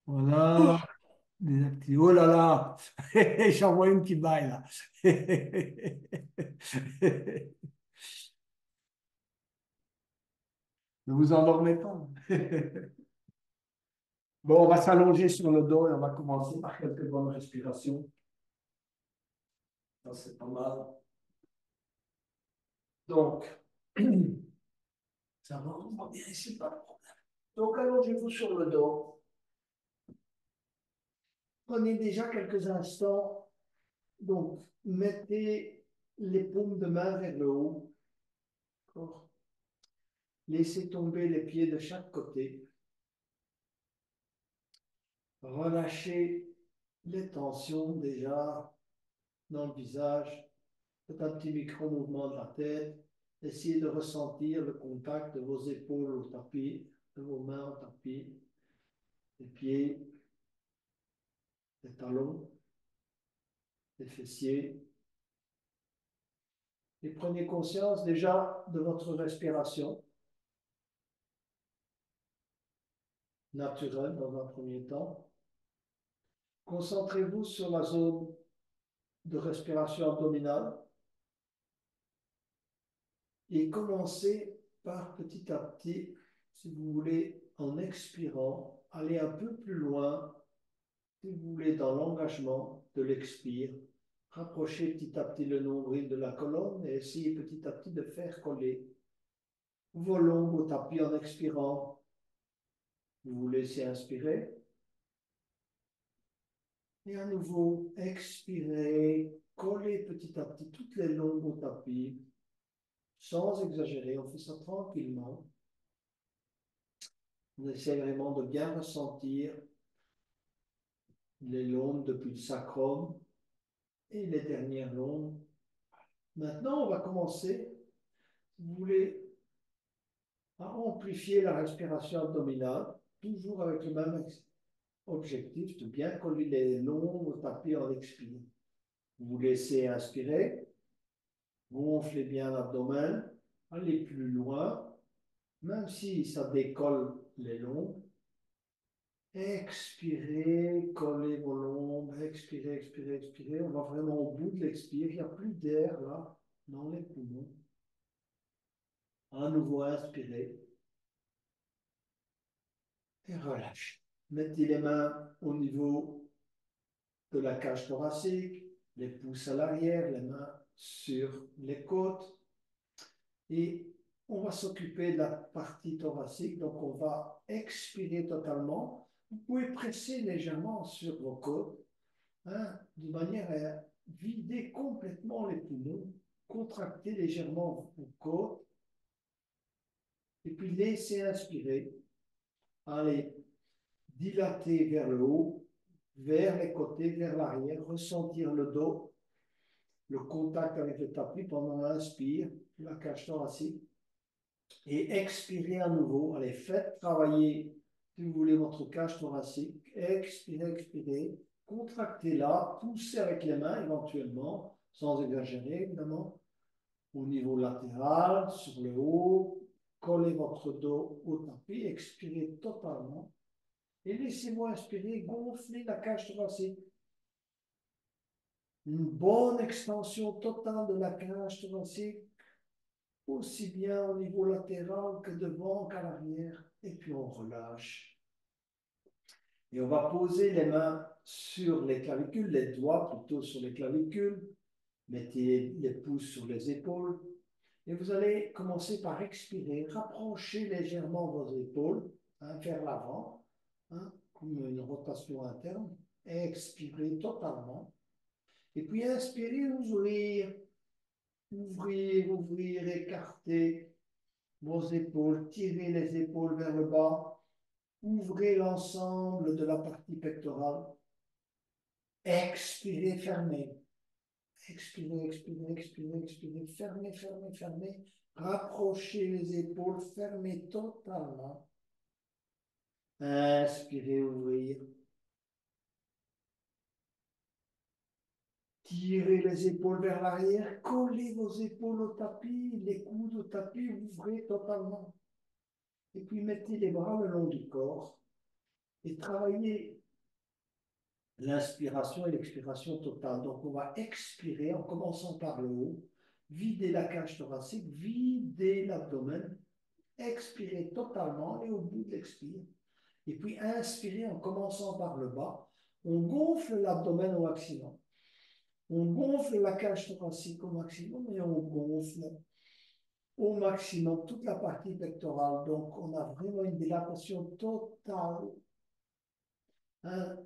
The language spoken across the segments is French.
Voilà, désactiver. Oh là là, j'en vois une qui baille là. Ne vous endormez pas. Bon, on va s'allonger sur le dos et on va commencer par quelques bonnes respirations. Ça, c'est pas mal. Donc, ça va vraiment bien ici, pas de problème. Donc, allongez-vous sur le dos. Prenez déjà quelques instants. Donc, mettez les paumes de main vers le haut. D'accord. Laissez tomber les pieds de chaque côté. Relâchez les tensions déjà dans le visage. Faites un petit micro-mouvement de la tête. Essayez de ressentir le contact de vos épaules au tapis, de vos mains au tapis, les pieds, les talons, les fessiers. Et prenez conscience déjà de votre respiration naturelle dans un premier temps. Concentrez-vous sur la zone de respiration abdominale et commencez par petit à petit, si vous voulez, en expirant, aller un peu plus loin, si vous voulez, dans l'engagement de l'expire. Rapprochez petit à petit le nombril de la colonne et essayez petit à petit de faire coller vos lombes au tapis en expirant. Vous vous laissez inspirer et à nouveau expirez, collez petit à petit toutes les lombes au tapis sans exagérer. On fait ça tranquillement. On essaie vraiment de bien ressentir les lombes depuis le sacrum et les dernières lombes. Maintenant, on va commencer, si vous voulez, à amplifier la respiration abdominale, toujours avec le même objectif de bien coller les lombes au tapis en expirant. Vous laissez inspirer, gonflez bien l'abdomen, allez plus loin, même si ça décolle les lombes. Expirez, collez vos lombes, expirez, expirez, expirez. On va vraiment au bout de l'expire. Il n'y a plus d'air là dans les poumons. À nouveau, inspirez et relâchez. Mettez les mains au niveau de la cage thoracique, les pouces à l'arrière, les mains sur les côtes. Et on va s'occuper de la partie thoracique. Donc, on va expirer totalement. Vous pouvez presser légèrement sur vos côtes, hein, de manière à vider complètement les poumons, contracter légèrement vos côtes, et puis laisser inspirer. Allez, dilater vers le haut, vers les côtés, vers l'arrière, ressentir le dos, le contact avec le tapis pendant l'inspire, la cage thoracique, et expirer à nouveau. Allez, faites travailler, si vous voulez, votre cage thoracique. Expirez, expirez. Contractez-la, poussez avec les mains éventuellement, sans exagérer évidemment, au niveau latéral, sur le haut. Collez votre dos au tapis, expirez totalement. Et laissez-moi inspirer, gonfler la cage thoracique. Une bonne extension totale de la cage thoracique, aussi bien au niveau latéral que devant qu'à l'arrière. Et puis on relâche. Et on va poser les mains sur les clavicules, les doigts plutôt sur les clavicules. Mettez les pouces sur les épaules. Et vous allez commencer par expirer. Rapprochez légèrement vos épaules, hein, vers l'avant, hein, comme une rotation interne. Expirez totalement. Et puis inspirez, ouvrir, ouvrir, ouvrir, écarter vos épaules, tirez les épaules vers le bas, ouvrez l'ensemble de la partie pectorale, expirez, fermez, expirez, expirez, expirez, expirez, fermez, fermez, fermez, rapprochez les épaules, fermez totalement, inspirez, ouvrir, tirez les épaules vers l'arrière, collez vos épaules au tapis, les coudes au tapis, ouvrez totalement. Et puis mettez les bras le long du corps. et travailler l'inspiration et l'expiration totale. Donc, on va expirer en commençant par le haut, vider la cage thoracique, vider l'abdomen, expirer totalement et au bout de l'expire. Et puis, inspirer en commençant par le bas. On gonfle l'abdomen au maximum. On gonfle la cage thoracique au maximum et on gonfle au maximum toute la partie pectorale. Donc, on a vraiment une dilatation totale, hein,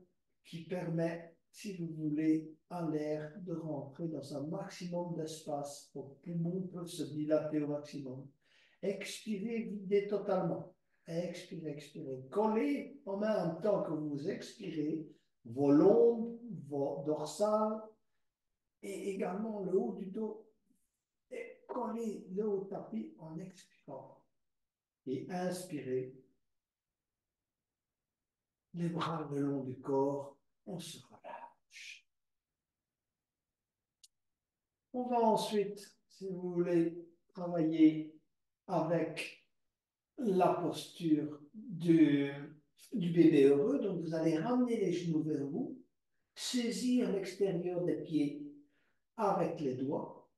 qui permet, si vous voulez, à l'air de rentrer dans un maximum d'espace. Vos poumons peuvent se dilater au maximum. Expirez, videz totalement. Expirez, expirez. Collez en même temps que vous expirez vos lombes, vos dorsales et également le haut du dos. Et collez le haut tapis en expirant. Et inspirez. Les bras le long du corps, on se relâche. On va ensuite, si vous voulez, travailler avec la posture du bébé heureux. Donc, vous allez ramener les genoux vers vous, saisir l'extérieur des pieds avec les doigts,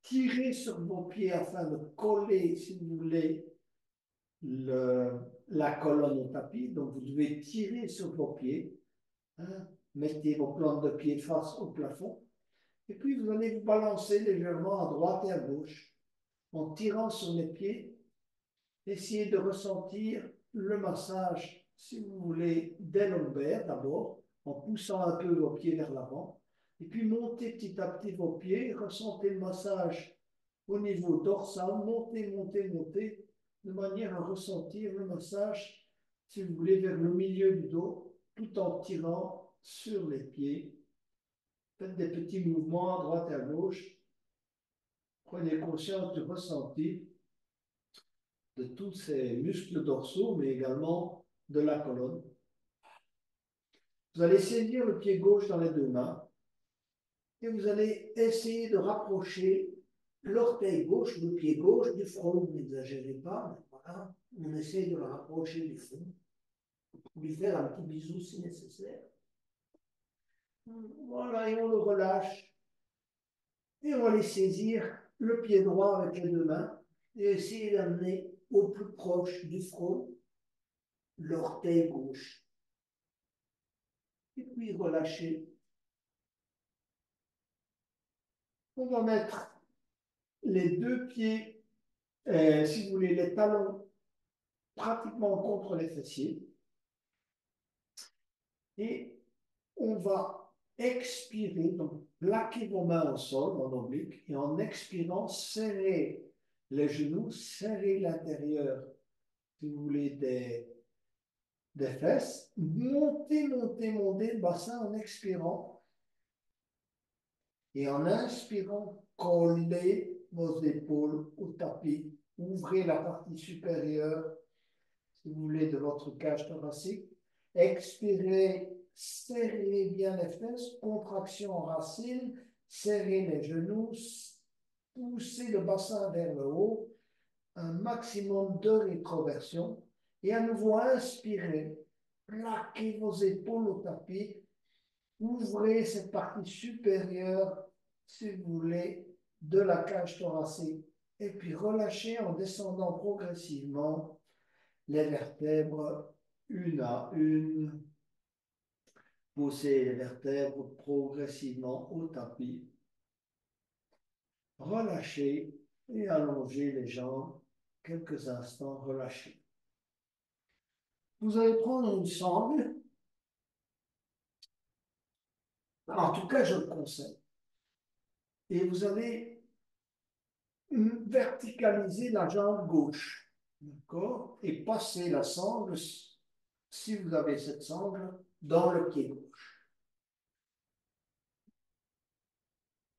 tirer sur vos pieds afin de coller, si vous voulez, la colonne au tapis. Donc, vous devez tirer sur vos pieds. Hein. Mettez vos plantes de pied face au plafond. Et puis, vous allez vous balancer légèrement à droite et à gauche en tirant sur les pieds. Essayez de ressentir le massage, si vous voulez, des lombaires d'abord, en poussant un peu vos pieds vers l'avant. Et puis, montez petit à petit vos pieds. Ressentez le massage au niveau dorsal. Montez, montez, montez, de manière à ressentir le massage, si vous voulez, vers le milieu du dos, tout en tirant sur les pieds. Faites des petits mouvements à droite et à gauche. Prenez conscience du ressenti de tous ces muscles dorsaux, mais également de la colonne. Vous allez saisir le pied gauche dans les deux mains et vous allez essayer de rapprocher l'orteil gauche, le pied gauche du front. N'exagérez pas, mais voilà. On essaie de le rapprocher du front, lui faire un petit bisou si nécessaire. Voilà, et on le relâche. Et on va aller saisir le pied droit avec les deux mains et essayer d'amener au plus proche du front l'orteil gauche. Et puis relâcher. On va mettre les deux pieds, si vous voulez, les talons pratiquement contre les fessiers. Et on va expirer, donc plaquer vos mains au sol en oblique et en expirant, serrer les genoux, serrer l'intérieur, si vous voulez, des fesses, monter, monter, monter le bassin en expirant et en inspirant, collez vos épaules au tapis, ouvrez la partie supérieure, si vous voulez, de votre cage thoracique, expirez, serrez bien les fesses, contraction en racine, serrez les genoux, poussez le bassin vers le haut, un maximum de rétroversion et à nouveau inspirez. Plaquez vos épaules au tapis. Ouvrez cette partie supérieure, si vous voulez, de la cage thoracique. Et puis relâchez en descendant progressivement les vertèbres une à une. Poussez les vertèbres progressivement au tapis. Relâchez et allongez les jambes quelques instants relâchés. Vous allez prendre une sangle. En tout cas, je le conseille. Et vous allez verticaliser la jambe gauche. D'accord? Et passer la sangle, si vous avez cette sangle, dans le pied gauche.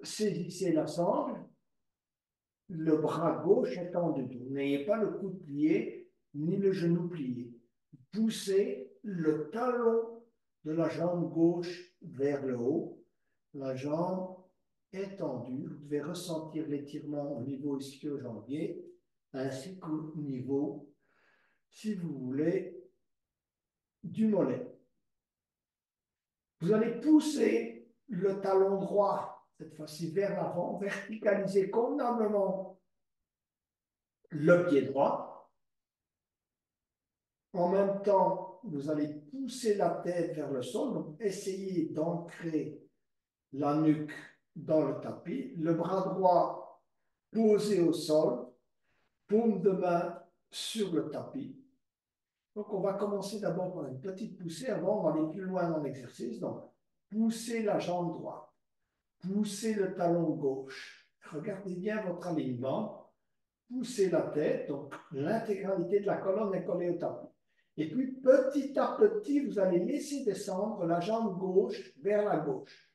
Saisissez la sangle, le bras gauche étendu. Vous n'ayez pas le coude plié, ni le genou plié. Poussez le talon de la jambe gauche vers le haut. La jambe étendue. Vous devez ressentir l'étirement au niveau ischio-jambier, ainsi qu'au niveau, si vous voulez, du mollet. Vous allez pousser le talon droit, cette fois-ci vers l'avant, verticaliser convenablement le pied droit. En même temps, vous allez pousser la tête vers le sol, donc essayez d'ancrer la nuque dans le tapis, le bras droit posé au sol, paume de main sur le tapis. Donc, on va commencer d'abord par une petite poussée avant, on va aller plus loin dans l'exercice. Donc, poussez la jambe droite, poussez le talon gauche. Regardez bien votre alignement, poussez la tête, donc l'intégralité de la colonne est collée au tapis. Et puis, petit à petit, vous allez laisser descendre la jambe gauche vers la gauche.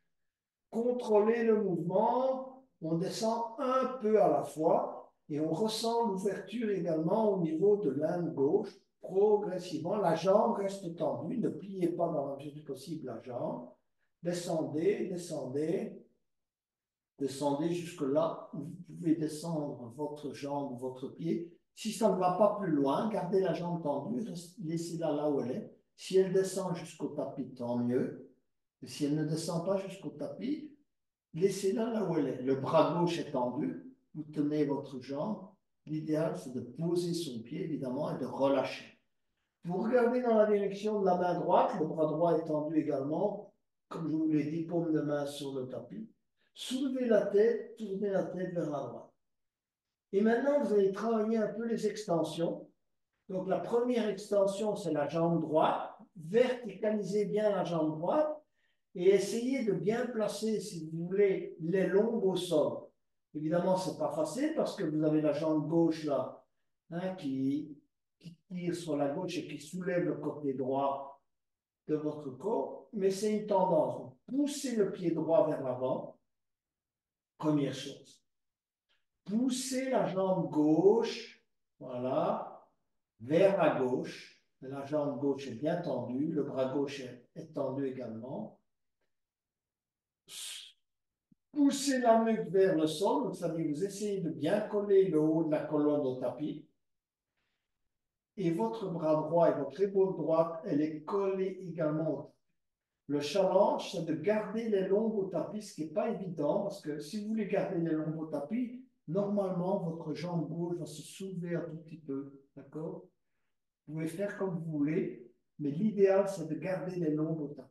Contrôlez le mouvement, on descend un peu à la fois et on ressent l'ouverture également au niveau de l'âne gauche. Progressivement, la jambe reste tendue, ne pliez pas dans la mesure du possible la jambe. Descendez, descendez, descendez jusque là où vous pouvez descendre votre jambe ou votre pied. Si ça ne va pas plus loin, gardez la jambe tendue, laissez-la là où elle est. Si elle descend jusqu'au tapis, tant mieux. Et si elle ne descend pas jusqu'au tapis, laissez-la là où elle est. Le bras gauche est tendu, vous tenez votre jambe. L'idéal, c'est de poser son pied, évidemment, et de relâcher. Vous regardez dans la direction de la main droite, le bras droit est tendu également, comme je vous l'ai dit, paume de main sur le tapis. Soulevez la tête, tournez la tête vers la droite. Et maintenant, vous allez travailler un peu les extensions. Donc, la première extension, c'est la jambe droite. Verticalisez bien la jambe droite et essayez de bien placer, si vous voulez, les lombes au sol. Évidemment, ce n'est pas facile parce que vous avez la jambe gauche là, hein, qui tire sur la gauche et qui soulève le côté droit de votre corps, mais c'est une tendance. Donc, poussez le pied droit vers l'avant, première chose. Poussez la jambe gauche, voilà, vers la gauche. La jambe gauche est bien tendue, le bras gauche est tendu également. Poussez la nuque vers le sol, donc c'est-à-dire vous essayez de bien coller le haut de la colonne au tapis. Et votre bras droit et votre épaule droite, elle est collée également au tapis. Le challenge, c'est de garder les lombes au tapis, ce qui n'est pas évident, parce que si vous voulez garder les lombes au tapis, normalement, votre jambe gauche va se soulever un tout petit peu, d'accord? Vous pouvez faire comme vous voulez, mais l'idéal, c'est de garder les lombes au tapis.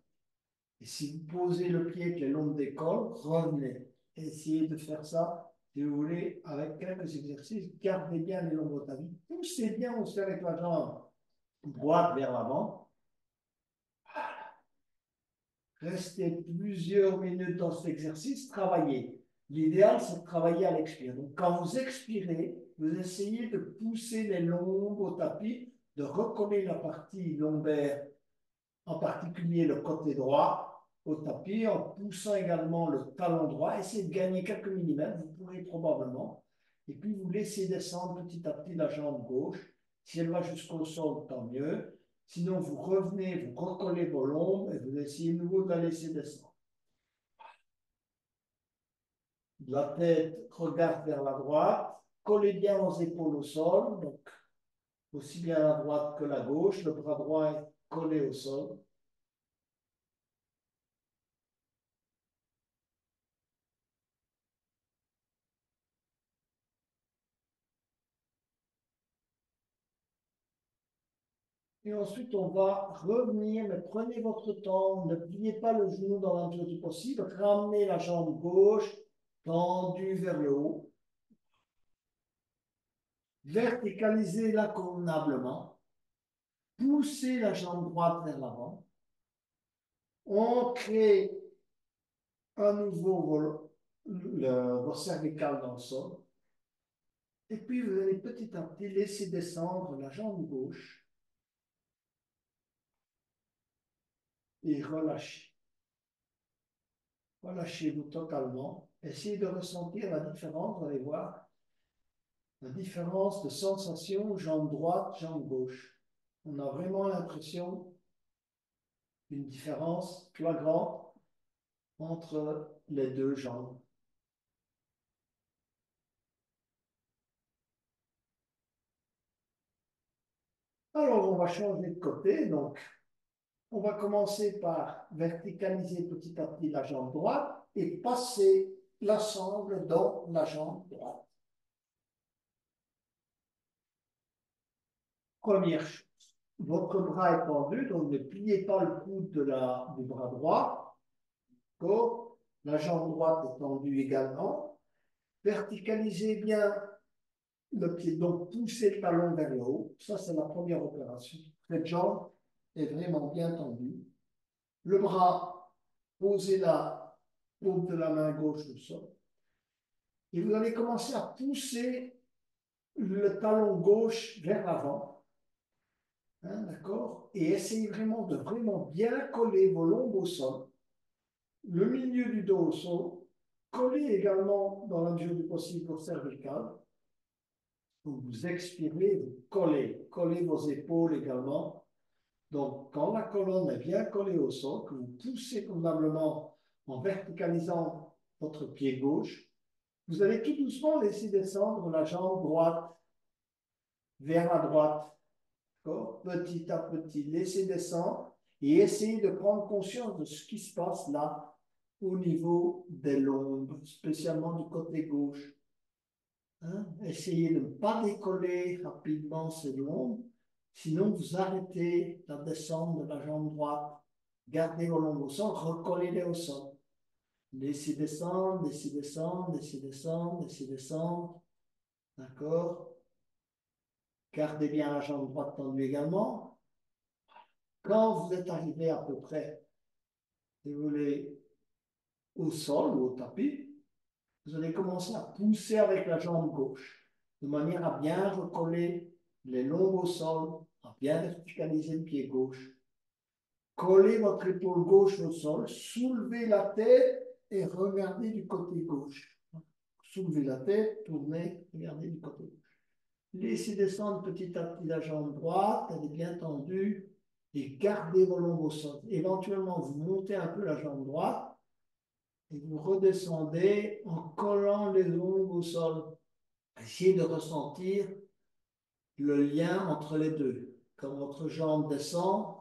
Et si vous posez le pied avec les lombes décollent, revenez. Essayez de faire ça, si vous voulez, avec quelques exercices. Gardez bien les lombes au tapis. Poussez bien aussi avec la jambe droite vers l'avant. Restez plusieurs minutes dans cet exercice, travaillez. L'idéal, c'est de travailler à l'expire. Donc, quand vous expirez, vous essayez de pousser les lombes au tapis, de recoller la partie lombaire, en particulier le côté droit, au tapis, en poussant également le talon droit. Essayez de gagner quelques millimètres, vous pourrez probablement. Et puis, vous laissez descendre petit à petit la jambe gauche. Si elle va jusqu'au sol, tant mieux. Sinon, vous revenez, vous recollez vos lombes et vous essayez de nouveau de la laisser descendre. La tête regarde vers la droite. Collez bien vos épaules au sol, donc aussi bien la droite que la gauche. Le bras droit est collé au sol. Et ensuite, on va revenir, mais prenez votre temps, ne pliez pas le genou dans la mesure du possible, ramenez la jambe gauche tendue vers le haut, verticalisez-la convenablement, poussez la jambe droite vers l'avant, ancrez à nouveau vos cervicales dans le sol, et puis vous allez petit à petit laisser descendre la jambe gauche et relâcher. Relâchez-vous totalement. Essayez de ressentir la différence, vous allez voir. La différence de sensation, jambe droite, jambe gauche. On a vraiment l'impression d'une différence flagrante entre les deux jambes. Alors, on va changer de côté. Donc, on va commencer par verticaliser petit à petit la jambe droite et passer l'ensemble dans la jambe droite. Première chose, votre bras est tendu, donc ne pliez pas le coude du bras droit. D'accord. La jambe droite est tendue également. Verticalisez bien le pied, donc poussez le talon vers le haut. Ça, c'est la première opération. Cette jambe est vraiment bien tendue. Le bras, posez la paume de la main gauche au sol. Et vous allez commencer à pousser le talon gauche vers l'avant. Hein, d'accord? Et essayez vraiment de vraiment bien coller vos lombes au sol. Le milieu du dos au sol. Collez également, dans la mesure du possible, vos cervicales. Donc, vous expirez, vous collez. Collez vos épaules également. Donc, quand la colonne est bien collée au sol, que vous poussez convenablement en verticalisant votre pied gauche, vous allez tout doucement laisser descendre la jambe droite vers la droite. Petit à petit, laissez descendre et essayez de prendre conscience de ce qui se passe là au niveau des lombes, spécialement du côté gauche. Hein? Essayez de ne pas décoller rapidement ces lombes, sinon vous arrêtez la descente de la jambe droite. Gardez vos lombes au sol, recollez-les au sol. Laissez descendre, laissez descendre, laissez descendre, laissez descendre. D'accord? Gardez bien la jambe droite tendue également. Quand vous êtes arrivé à peu près, si vous voulez, au sol ou au tapis, vous allez commencer à pousser avec la jambe gauche, de manière à bien recoller les lombes au sol, à bien verticaliser le pied gauche. Collez votre épaule gauche au sol, soulevez la tête et regardez du côté gauche. Soulevez la tête, tournez, regardez du côté gauche. Laissez descendre petit à petit la jambe droite, elle est bien tendue, et gardez vos lombes au sol. Éventuellement, vous montez un peu la jambe droite et vous redescendez en collant les lombes au sol. Essayez de ressentir le lien entre les deux. Quand votre jambe descend,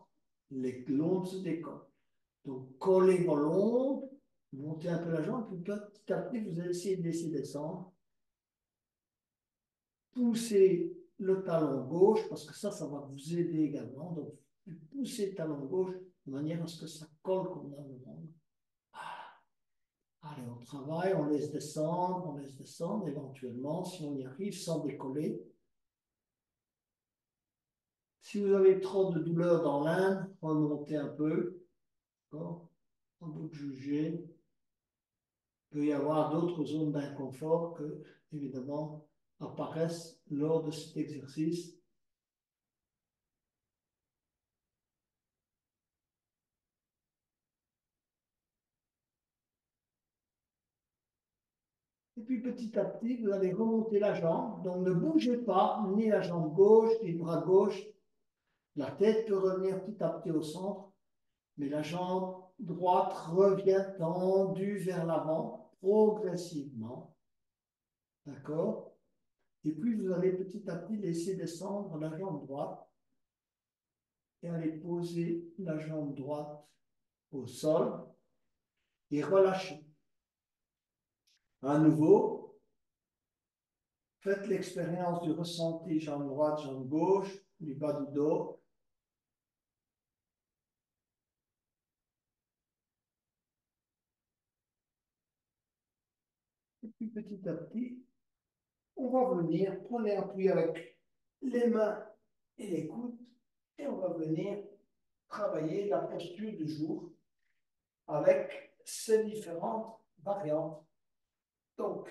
les lombes se décollent. Donc, collez vos lombes, montez un peu la jambe, puis petit à petit, vous allez essayer de laisser descendre. Poussez le talon gauche, parce que ça va vous aider également. Donc, poussez le talon gauche de manière à ce que ça colle convenablement. Allez, on travaille, on laisse descendre éventuellement, si on y arrive, sans décoller. Si vous avez trop de douleur dans l'âme, remontez un peu. D'accord? À vous de juger. Il peut y avoir d'autres zones d'inconfort que, évidemment, apparaissent lors de cet exercice. Et puis petit à petit, vous allez remonter la jambe. Donc ne bougez pas, ni la jambe gauche, ni le bras gauche. La tête peut revenir petit à petit au centre, mais la jambe droite revient tendue vers l'avant progressivement. D'accord? Et puis vous allez petit à petit laisser descendre la jambe droite et aller poser la jambe droite au sol et relâcher. À nouveau, faites l'expérience du ressenti jambe droite, jambe gauche, du bas du dos. Et puis petit à petit, on va venir, prenez appui avec les mains et les coudes et on va venir travailler la posture du jour avec ces différentes variantes. Donc,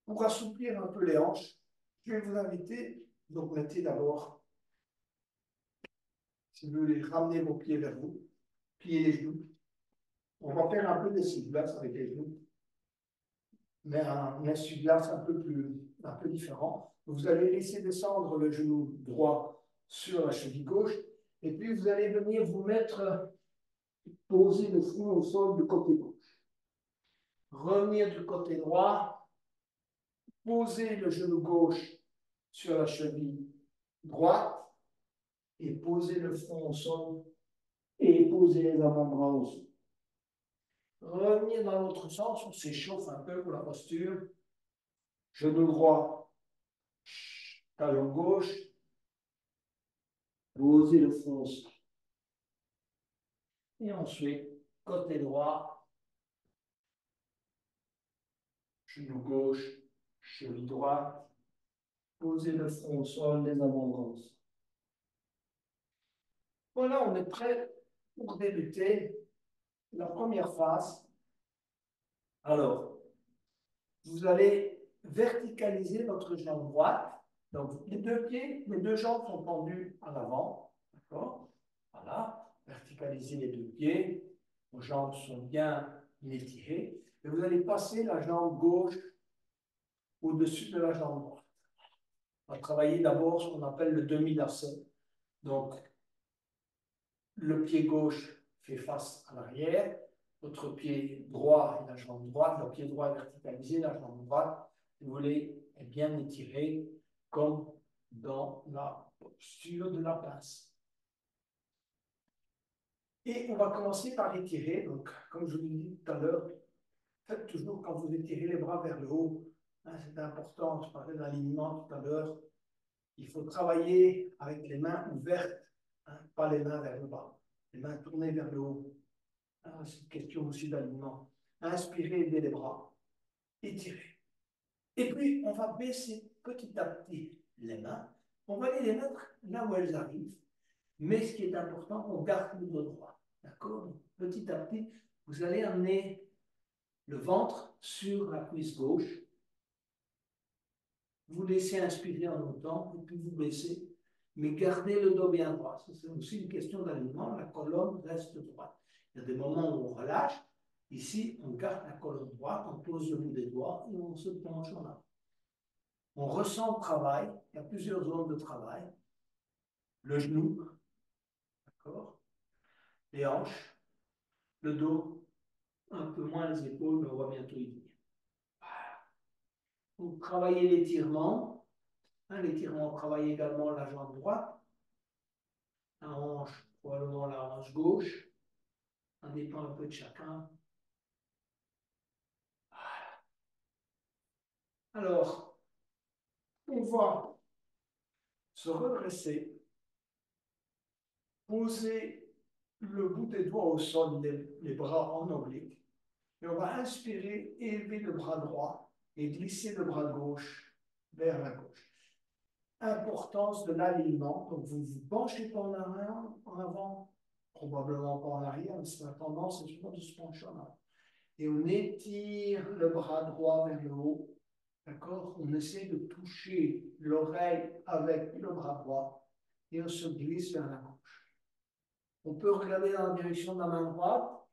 pour assouplir un peu les hanches, je vais vous inviter, donc mettez d'abord, si vous voulez, ramener vos pieds vers vous, pliez les genoux. On va faire un peu d'essuie-glace avec les genoux, mais un essuie-glace un peu différent. Vous allez laisser descendre le genou droit sur la cheville gauche, et puis vous allez venir vous mettre, poser le front au sol du côté gauche. Revenir du côté droit, poser le genou gauche sur la cheville droite, et posez le front au sol et posez les avant-bras au sol. Revenir dans l'autre sens, on s'échauffe un peu pour la posture. Genou droit, talon gauche, posez le front au sol. Et ensuite, côté droit, genou gauche, cheville droite, posez le front au sol, les avant-bras au sol. Voilà, on est prêt pour débuter la première phase. Alors, vous allez verticaliser votre jambe droite. Donc, les deux pieds, les deux jambes sont tendues en avant. D'accord? Voilà. Verticalisez les deux pieds. Vos jambes sont bien étirées. Et vous allez passer la jambe gauche au-dessus de la jambe droite. On va travailler d'abord ce qu'on appelle le demi-lacet. Donc, le pied gauche fait face à l'arrière. Votre pied droit et la jambe droite. Le pied droit est verticalisé, la jambe droite, si vous voulez, est bien étirée, comme dans la posture de la pince. Et on va commencer par étirer. Donc, comme je vous l'ai dit tout à l'heure, faites toujours quand vous étirez les bras vers le haut. Hein, c'est important. Je parlais d'alignement tout à l'heure. Il faut travailler avec les mains ouvertes, hein, pas les mains vers le bas. Les mains tournées vers le haut. C'est une question aussi d'alignement. Inspirez, levez les bras, étirez. Et puis, on va baisser petit à petit les mains. On va les mettre là où elles arrivent. Mais ce qui est important, on garde le dos droit. D'accord? Petit à petit, vous allez amener le ventre sur la cuisse gauche. Vous laissez inspirer en montant, et puis vous baissez. Mais gardez le dos bien droit. C'est aussi une question d'alignement. La colonne reste droite. Il y a des moments où on relâche. Ici, on garde la colonne droite, on pose le bout des doigts et on se penche en avant. On ressent le travail. Il y a plusieurs zones de travail. Le genou, d'accord? Les hanches, le dos, un peu moins les épaules, mais on va bientôt y venir. Voilà. Vous travaillez l'étirement. L'étirement, on travaille également la jambe droite. La hanche, probablement la hanche gauche. Ça dépend un peu de chacun. Alors, on va se redresser, poser le bout des doigts au sol, les bras en oblique, et on va inspirer, élever le bras droit et glisser le bras gauche vers la gauche. Importance de l'alignement, donc vous ne vous penchez pas en avant, probablement pas en arrière, mais c'est la tendance, c'est souvent de se pencher en avant. Et on étire le bras droit vers le haut. D'accord? On essaie de toucher l'oreille avec le bras droit et on se glisse vers la gauche. On peut regarder dans la direction de la main droite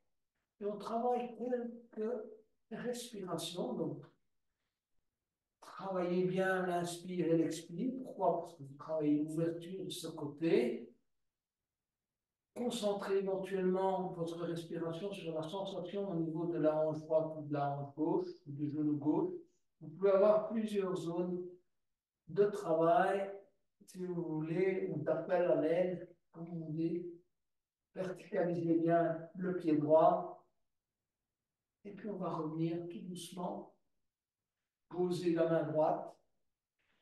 et on travaille quelques respirations. Donc, travaillez bien l'inspire et l'expire. Pourquoi? Parce que vous travaillez l'ouverture de ce côté. Concentrez éventuellement votre respiration sur la sensation au niveau de la hanche droite ou de la hanche gauche ou du genou gauche. Vous pouvez avoir plusieurs zones de travail, si vous voulez, ou d'appel à l'aide, comme on dit. Verticalisez bien le pied droit. Et puis on va revenir tout doucement, poser la main droite.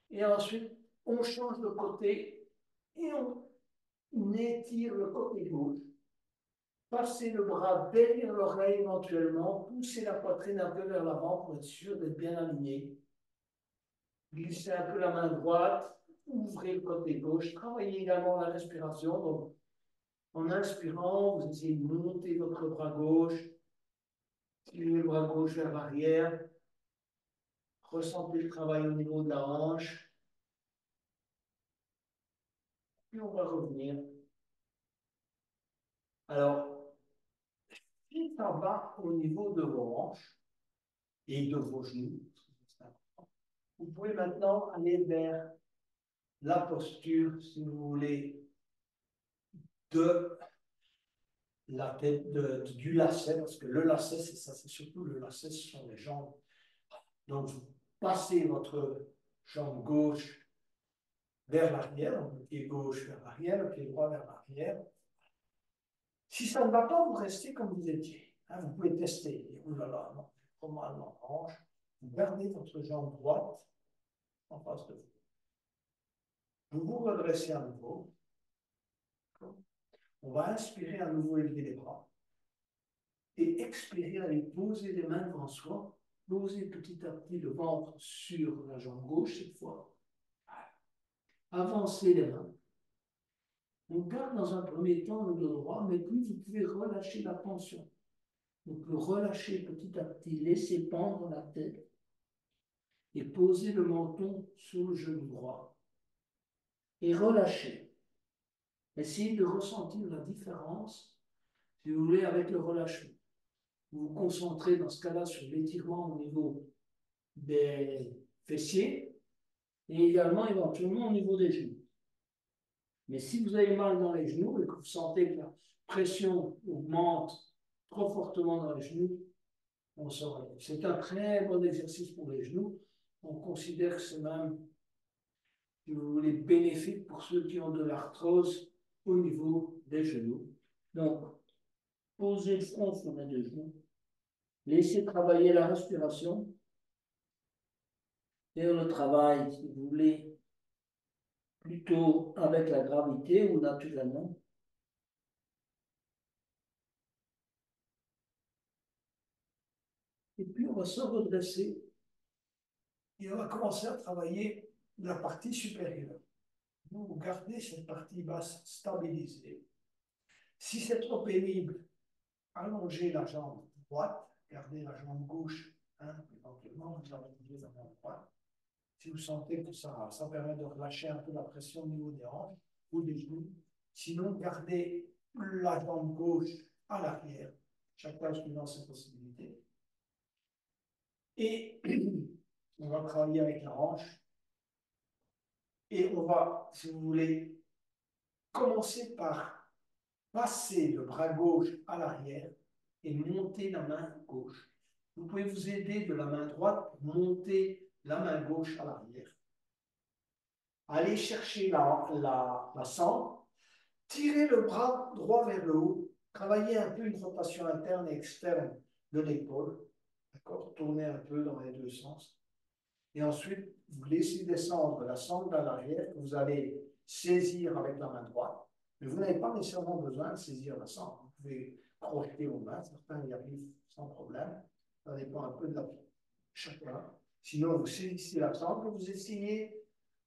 Et ensuite, on change de côté et on étire le côté gauche. Passez le bras derrière l'oreille éventuellement, poussez la poitrine un peu vers l'avant pour être sûr d'être bien aligné. Glissez un peu la main droite, ouvrez le côté gauche, travaillez également la respiration. Donc, en inspirant, vous essayez de monter votre bras gauche, tirez le bras gauche vers l'arrière, ressentez le travail au niveau de la hanche, puis on va revenir. Alors, si ça va au niveau de vos hanches et de vos genoux, vous pouvez maintenant aller vers la posture, si vous voulez, de la tête du lacet, parce que le lacet, c'est ça, c'est surtout le lacet, ce sont les jambes. Donc, vous passez votre jambe gauche vers l'arrière, donc le pied gauche vers l'arrière, le pied droit vers l'arrière. Si ça ne va pas, vous restez comme vous étiez. Hein, vous pouvez tester. Oh là là, non, j'ai trop mal dans la hanche. Vous gardez votre jambe droite en face de vous. Vous vous redressez à nouveau. On va inspirer à nouveau, élever les bras. Et expirer, aller poser les mains devant soi. Poser petit à petit le ventre sur la jambe gauche cette fois. Avancez les mains. On garde dans un premier temps le dos droit, mais puis vous pouvez relâcher la tension. Donc le relâcher petit à petit, laisser pendre la tête et poser le menton sur le genou droit. Et relâcher. Essayez de ressentir la différence, si vous voulez, avec le relâchement. Vous vous concentrez dans ce cas-là sur l'étirement au niveau des fessiers et également éventuellement au niveau des genoux. Mais si vous avez mal dans les genoux et que vous sentez que la pression augmente trop fortement dans les genoux, on se relève. C'est un très bon exercice pour les genoux. On considère que c'est même, si vous voulez, bénéfique pour ceux qui ont de l'arthrose au niveau des genoux. Donc, posez le front sur les deux genoux. Laissez travailler la respiration. Et on le travaille, si vous voulez, plutôt avec la gravité ou naturellement. Et puis, on va se redresser et on va commencer à travailler la partie supérieure. Vous gardez cette partie basse stabilisée. Si c'est trop pénible, allongez la jambe droite, gardez la jambe gauche, hein, éventuellement, vous allongez la jambe droite. Si vous sentez que ça permet de relâcher un peu la pression au niveau des hanches ou des genoux. Sinon, gardez la jambe gauche à l'arrière, chacun suivant ses possibilités. Et on va travailler avec la hanche. Et on va, si vous voulez, commencer par passer le bras gauche à l'arrière et monter la main gauche. Vous pouvez vous aider de la main droite pour monter la main gauche à l'arrière. Allez chercher la sangle, tirez le bras droit vers le haut, travaillez un peu une rotation interne et externe de l'épaule, d'accord? Tournez un peu dans les deux sens. Et ensuite, vous laissez descendre la sangle à l'arrière que vous allez saisir avec la main droite. Mais vous n'avez pas nécessairement besoin de saisir la sangle. Vous pouvez crocheter vos mains, certains y arrivent sans problème. Ça dépend un peu de chacun. Sinon, vous saisissez la sangle, vous essayez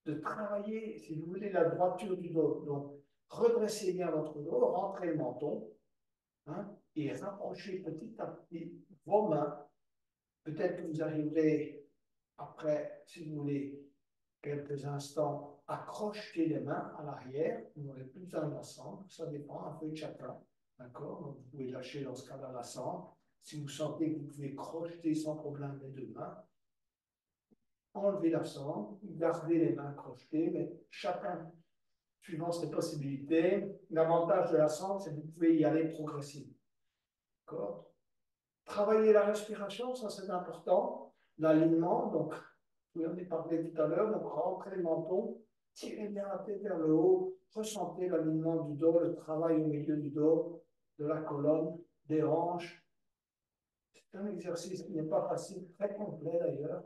de travailler, si vous voulez, la droiture du dos. Donc, redressez bien votre dos, rentrez le menton, hein, et rapprochez petit à petit vos mains. Peut-être que vous arriverez, après, si vous voulez, quelques instants, à crocheter les mains à l'arrière. Vous n'aurez plus besoin de la sangle, ça dépend un peu de chacun. D'accord? Donc, vous pouvez lâcher dans ce cas-là la sangle. Si vous sentez que vous pouvez crocheter sans problème les deux mains, enlevez la sangle, gardez les mains crochetées, mais chacun suivant ses possibilités. L'avantage de la sangle, c'est que vous pouvez y aller progressivement. D'accord? Travailler la respiration, ça c'est important. L'alignement, donc, vous en ai parlé tout à l'heure, donc rentrez le menton, tirez bien la tête vers le haut, ressentez l'alignement du dos, le travail au milieu du dos, de la colonne, des hanches. C'est un exercice qui n'est pas facile, très complet d'ailleurs.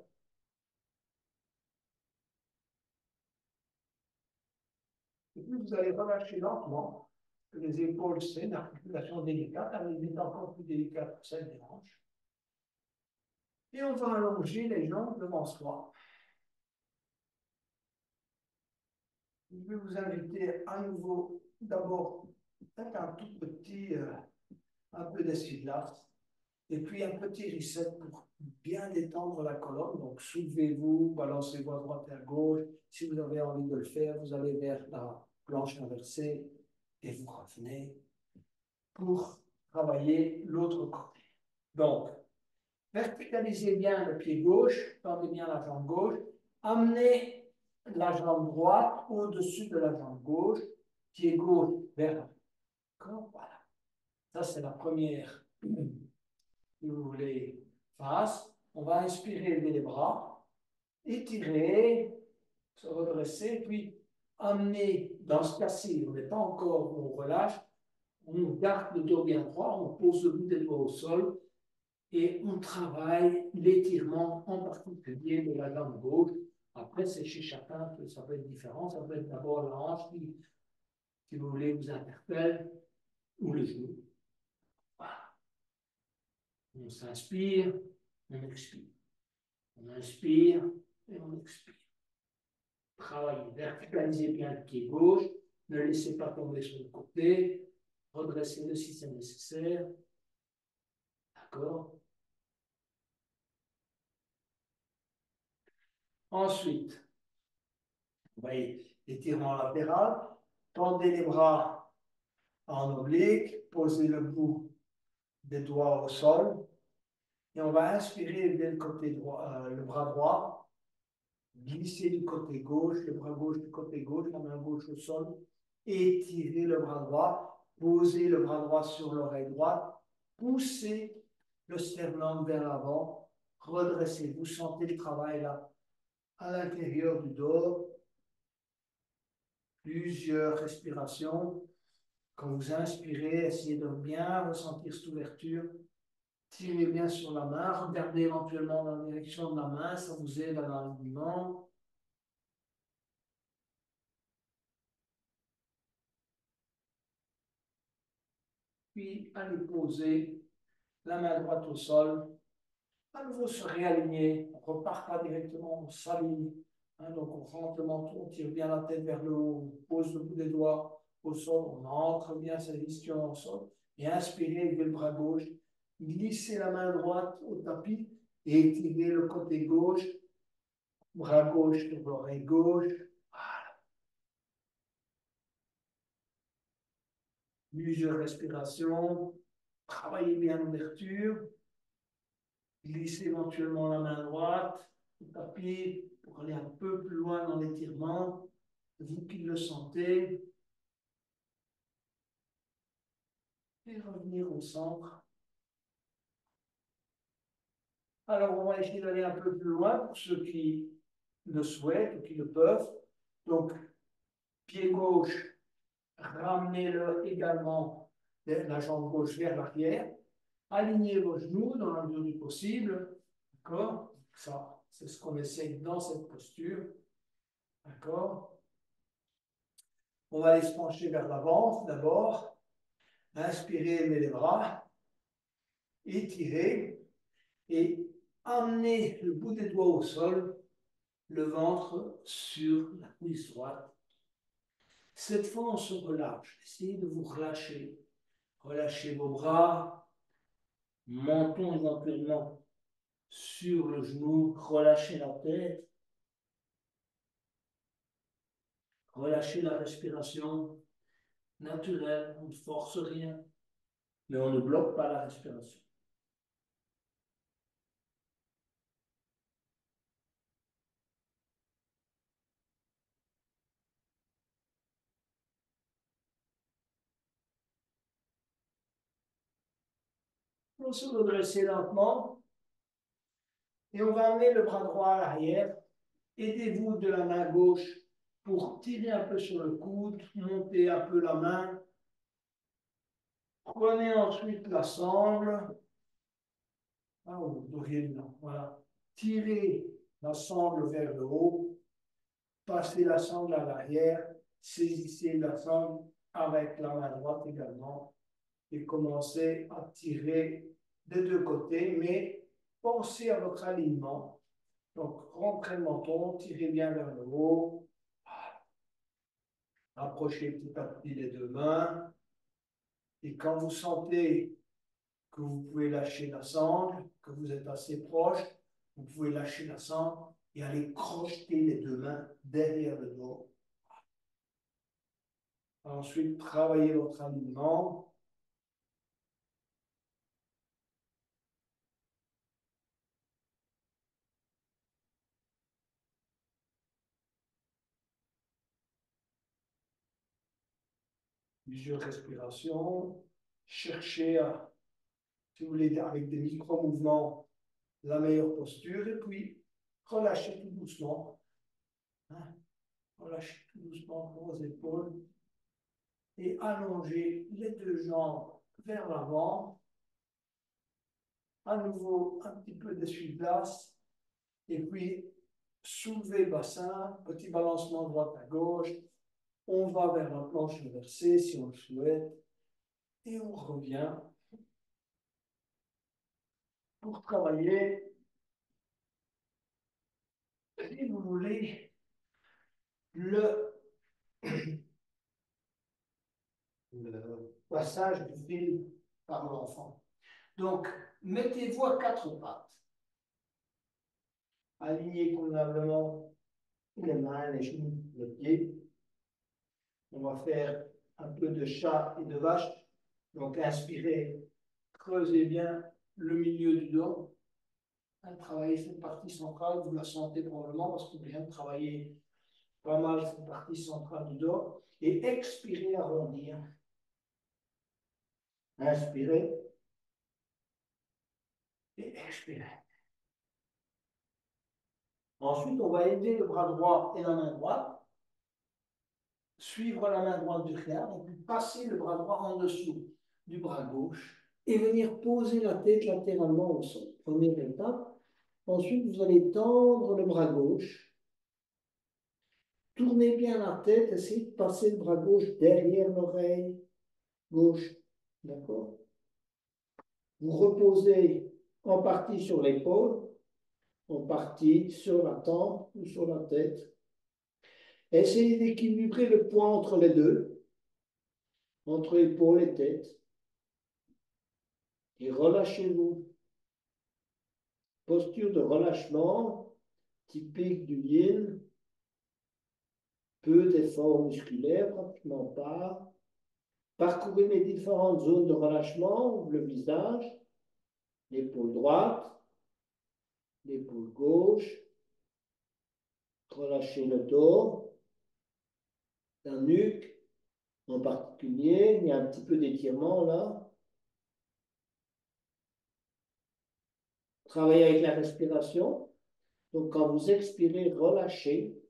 Et puis vous allez relâcher lentement. Les épaules, c'est une articulation délicate, elle est encore plus délicate que celle des hanches. Et on va allonger les jambes devant soi. Je vais vous inviter à nouveau, d'abord, faites un tout petit, un peu d'essuie-glace, et puis un petit reset pour bien détendre la colonne. Donc, soulevez-vous, balancez-vous à droite et à gauche. Si vous avez envie de le faire, vous allez vers la planche inversée et vous revenez pour travailler l'autre côté. Donc, verticalisez bien le pied gauche, tendez bien la jambe gauche, amenez la jambe droite au-dessus de la jambe gauche, pied gauche vers la corps. Voilà. Ça, c'est la première, si vous voulez, phase. On va inspirer, lever les bras, étirer, se redresser, puis amener dans ce cas-ci, on n'est pas encore, on relâche, on garde le dos bien droit, on pose le bout des doigts au sol et on travaille l'étirement en particulier de la jambe gauche. Après, c'est chez chacun, ça peut être différent. Ça peut être d'abord la hanche qui, si vous voulez, vous interpelle ou le genou. Voilà. On s'inspire, on expire. On inspire et on expire. Travaillez, verticalisez bien le pied gauche, ne laissez pas tomber sur le côté, redressez-le si c'est nécessaire. D'accord? Ensuite, vous voyez, étirement latéral, tendez les bras en oblique, posez le bout des doigts au sol, et on va inspirer dès le côté droit, le bras droit, glisser du côté gauche, le bras gauche du côté gauche, la main gauche au sol, étirez le bras droit, posez le bras droit sur l'oreille droite, poussez le sternum vers l'avant, redressez, vous sentez le travail là, à l'intérieur du dos, plusieurs respirations. Quand vous inspirez, essayez de bien ressentir cette ouverture. Tirez bien sur la main, regardez éventuellement dans la direction de la main, ça vous aide à l'alignement. Puis allez poser la main droite au sol. À nouveau se réaligner, on ne repart pas directement, on s'aligne. Donc on rentre le menton, on tire bien la tête vers le haut, on pose le bout des doigts au sol, on ancre bien sa gestion au sol. Et inspirez avec le bras gauche, glissez la main droite au tapis et étirez le côté gauche, bras gauche sur l'oreille gauche. Plusieurs respirations, travaillez bien l'ouverture, glissez éventuellement la main droite au tapis pour aller un peu plus loin dans l'étirement, vous qui le sentez, et revenir au centre. Alors, on va essayer d'aller un peu plus loin pour ceux qui le souhaitent ou qui le peuvent. Donc, pied gauche, ramenez-le également, la jambe gauche vers l'arrière. Alignez vos genoux dans la mesure du possible. D'accord? Ça, c'est ce qu'on essaye dans cette posture. D'accord? On va aller se pencher vers l'avant d'abord. Inspirez, levez les bras. Étirez. Et amenez le bout des doigts au sol, le ventre sur la cuisse droite. Cette fois, on se relâche. Essayez de vous relâcher. Relâchez vos bras, menton éventuellement sur le genou, relâchez la tête, relâchez la respiration naturelle, on ne force rien, mais on ne bloque pas la respiration. On se redresse lentement et on va amener le bras droit à l'arrière. Aidez-vous de la main gauche pour tirer un peu sur le coude, monter un peu la main. Prenez ensuite la sangle. Ah, vous devriez là. Voilà. Tirez la sangle vers le haut. Passez la sangle à l'arrière. Saisissez la sangle avec la main droite également. Et commencez à tirer des deux côtés, mais pensez à votre alignement. Donc, rentrez le menton, tirez bien vers le haut. Approchez petit à petit les deux mains. Et quand vous sentez que vous pouvez lâcher la sangle, que vous êtes assez proche, vous pouvez lâcher la sangle et aller crocheter les deux mains derrière le dos. Ensuite, travaillez votre alignement. Plusieurs respirations. Cherchez à, si vous voulez, avec des micro-mouvements, la meilleure posture. Et puis, relâchez tout doucement. Relâchez tout doucement vos épaules et allongez les deux jambes vers l'avant. À nouveau, un petit peu d'essuie-glace. Et puis, soulevez le bassin, petit balancement droite à gauche. On va vers la planche inversée si on le souhaite. Et on revient pour travailler, si vous voulez, le, le passage du fil par l'enfant. Donc, mettez-vous à quatre pattes. Alignez convenablement les mains, les genoux, les pieds. On va faire un peu de chat et de vache. Donc, inspirez, creusez bien le milieu du dos. Travaillez cette partie centrale, vous la sentez probablement parce que vous vient de travailler pas mal cette partie centrale du dos. Et expirez, arrondir. Inspirez et expirez. Ensuite, on va aider le bras droit et la main droite, suivre la main droite du crâne et puis passer le bras droit en dessous du bras gauche et venir poser la tête latéralement au sol. Première étape. Ensuite, vous allez tendre le bras gauche. Tournez bien la tête, essayez de passer le bras gauche derrière l'oreille gauche. D'accord? Vous reposez en partie sur l'épaule, en partie sur la tempe ou sur la tête. Essayez d'équilibrer le poids entre les deux, entre épaule et tête. Et relâchez-vous. Posture de relâchement typique du yin. Peu d'efforts musculaires, pratiquement pas. Parcourez les différentes zones de relâchement, le visage, l'épaule droite, l'épaule gauche. Relâchez le dos, la nuque en particulier. Il y a un petit peu d'étirement là. Travaillez avec la respiration. Donc, quand vous expirez, relâchez.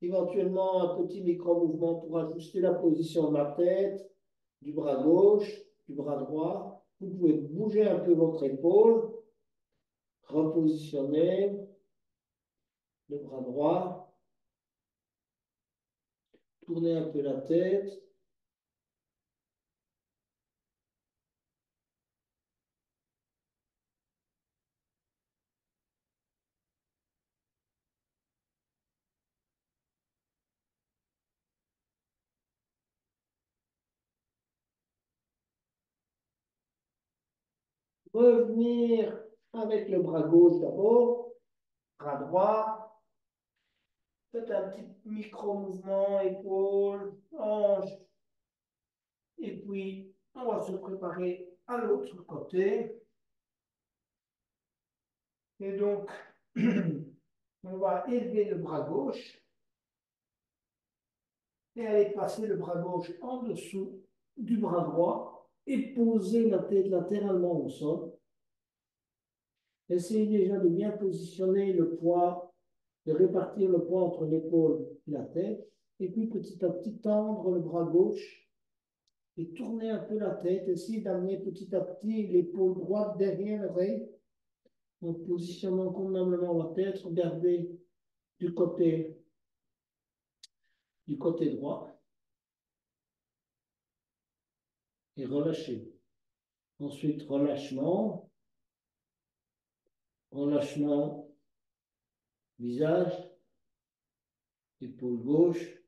Éventuellement, un petit micro-mouvement pour ajuster la position de la tête, du bras gauche, du bras droit. Vous pouvez bouger un peu votre épaule, repositionner le bras droit, tourner un peu la tête. Revenir avec le bras gauche d'abord, bras droit. Faites un petit micro-mouvement, épaule, hanche. Et puis, on va se préparer à l'autre côté. Et donc, on va élever le bras gauche et aller passer le bras gauche en dessous du bras droit et poser la tête latéralement au sol. Essayez déjà de bien positionner le poids, de répartir le poids entre l'épaule et la tête. Et puis petit à petit, tendre le bras gauche et tourner un peu la tête. Essayez d'amener petit à petit l'épaule droite derrière l'oreille en positionnant convenablement la tête. Regardez du côté droit et relâchez. Ensuite, relâchement, visage, épaule gauche.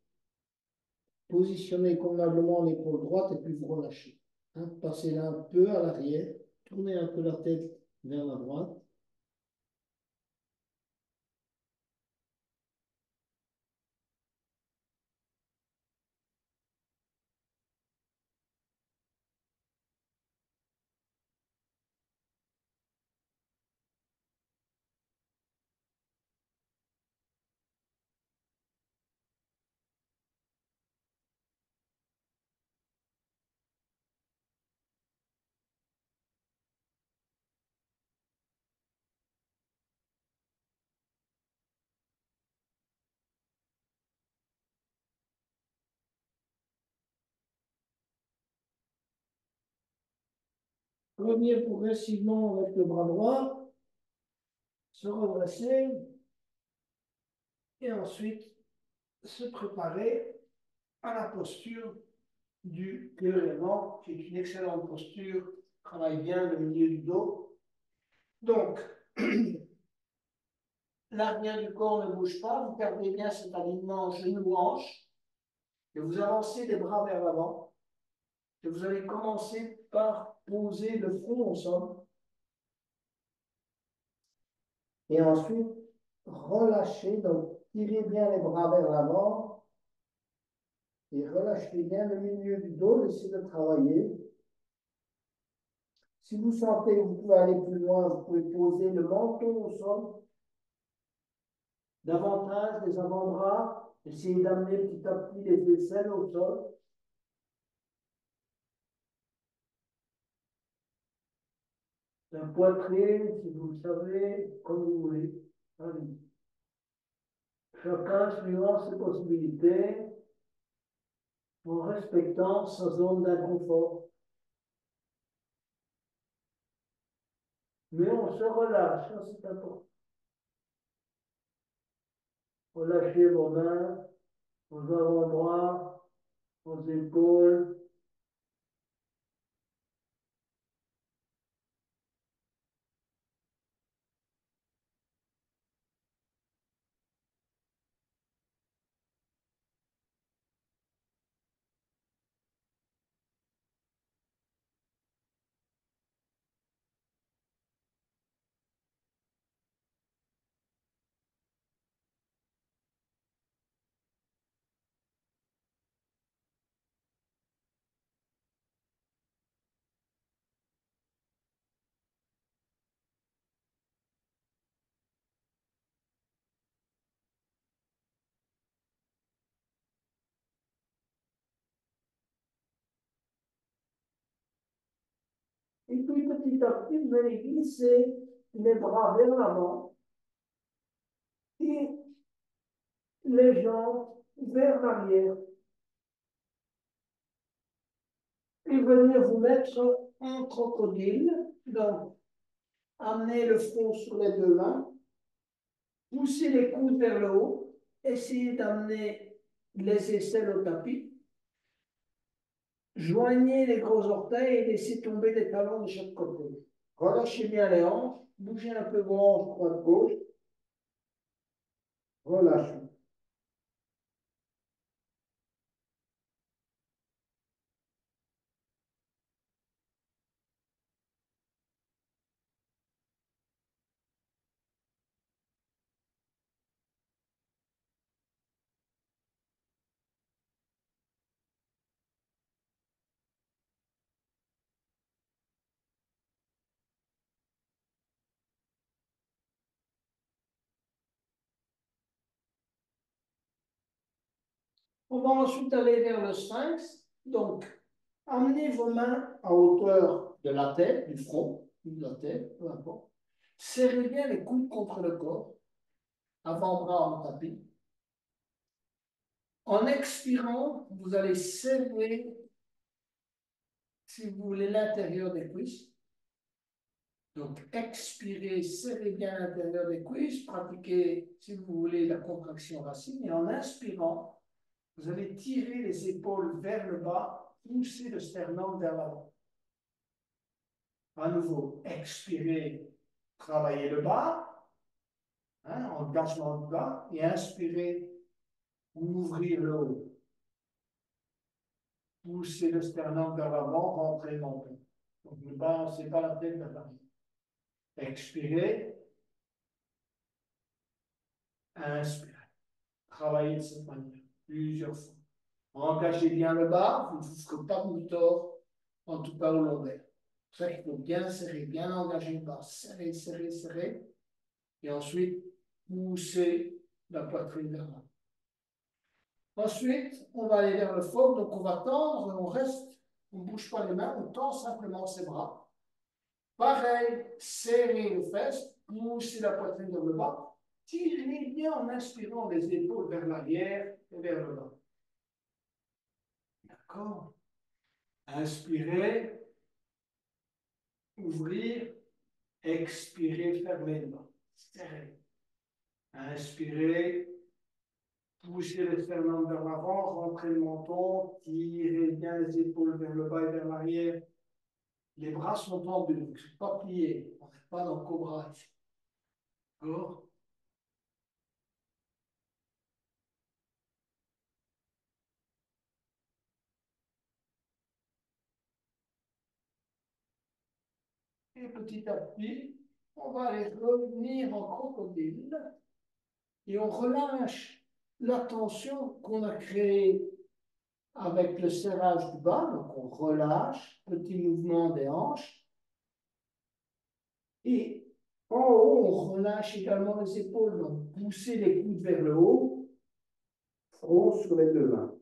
Positionnez convenablement l'épaule droite et puis vous relâchez. Hein, passez-la un peu à l'arrière, tournez un peu la tête vers la droite. revenir progressivement avec le bras droit, se redresser et ensuite se préparer à la posture du élément, qui est une excellente posture, travaille bien le milieu du dos. Donc, l'arrière du corps ne bouge pas, vous gardez bien cet alignement genou-hanche, et vous avancez les bras vers l'avant, et vous allez commencer par poser le front au sol, et ensuite relâchez, donc tirez bien les bras vers l'avant, et relâchez bien le milieu du dos, laissez-le travailler. Si vous sentez que vous pouvez aller plus loin, vous pouvez poser le menton au sol, davantage les avant-bras, essayez d'amener petit à petit les aisselles au sol. La poitrine, si vous le savez, comme vous voulez. Allez. Chacun suivant ses possibilités, en respectant sa zone d'inconfort. Mais on se relâche, ça c'est important. Relâchez vos mains, vos avant-bras, vos épaules. Et puis petit à petit, vous allez glisser les bras vers l'avant et les jambes vers l'arrière. Et venir vous mettre en crocodile. Donc, amenez le front sur les deux mains, poussez les coudes vers le haut, essayez d'amener les aisselles au tapis, joignez les gros orteils et laissez tomber les talons de chaque côté. Relâchez bien les hanches, bougez un peu vos hanches droite-gauche, relâchez. On va ensuite aller vers le sphinx. Donc, amenez vos mains à hauteur de la tête, du front, de la tête, peu importe. Serrez bien les coudes contre le corps, avant-bras en tapis. En expirant, vous allez serrer, si vous voulez, l'intérieur des cuisses. Donc, expirez, serrez bien l'intérieur des cuisses, pratiquez, si vous voulez, la contraction racine. Et en inspirant, vous allez tirer les épaules vers le bas, pousser le sternum vers l'avant. À nouveau, expirez, travaillez le bas, engagement du bas, et inspirez, ouvrir le haut. Poussez le sternum vers l'avant, rentrez le menton. Donc, ne balancez pas la tête vers l'arrière. Expirez, inspirez. Travaillez de cette manière, plusieurs fois. Engagez bien le bas, vous ne vous ferez pas de tort, en tout cas au lombaire. C'est ça qu'il faut bien serrer, bien engager le bas. Serrer, serrer, serrer. Et ensuite, poussez la poitrine vers l'avant. Ensuite, on va aller vers le fond, donc on va tendre, on reste, on ne bouge pas les mains, on tend simplement ses bras. Pareil, serrez les fesses, poussez la poitrine vers le bas, tirez bien en inspirant les épaules vers l'arrière et vers le bas. D'accord? Inspirez, ouvrir, expirer, fermer les mains. Serrer. Inspirez, poussez les sternum vers l'avant, rentrez le menton, tirez bien les épaules vers le bas et vers l'arrière. Les bras sont tendus, donc ne sont pas pliés. On n'est pas dans le cobra ici. D'accord? Et petit à petit, on va aller revenir en crocodile et on relâche la tension qu'on a créée avec le serrage du bas. Donc on relâche, petit mouvement des hanches. Et en haut, on relâche également les épaules. Donc poussez les coudes vers le haut, front sur les deux mains.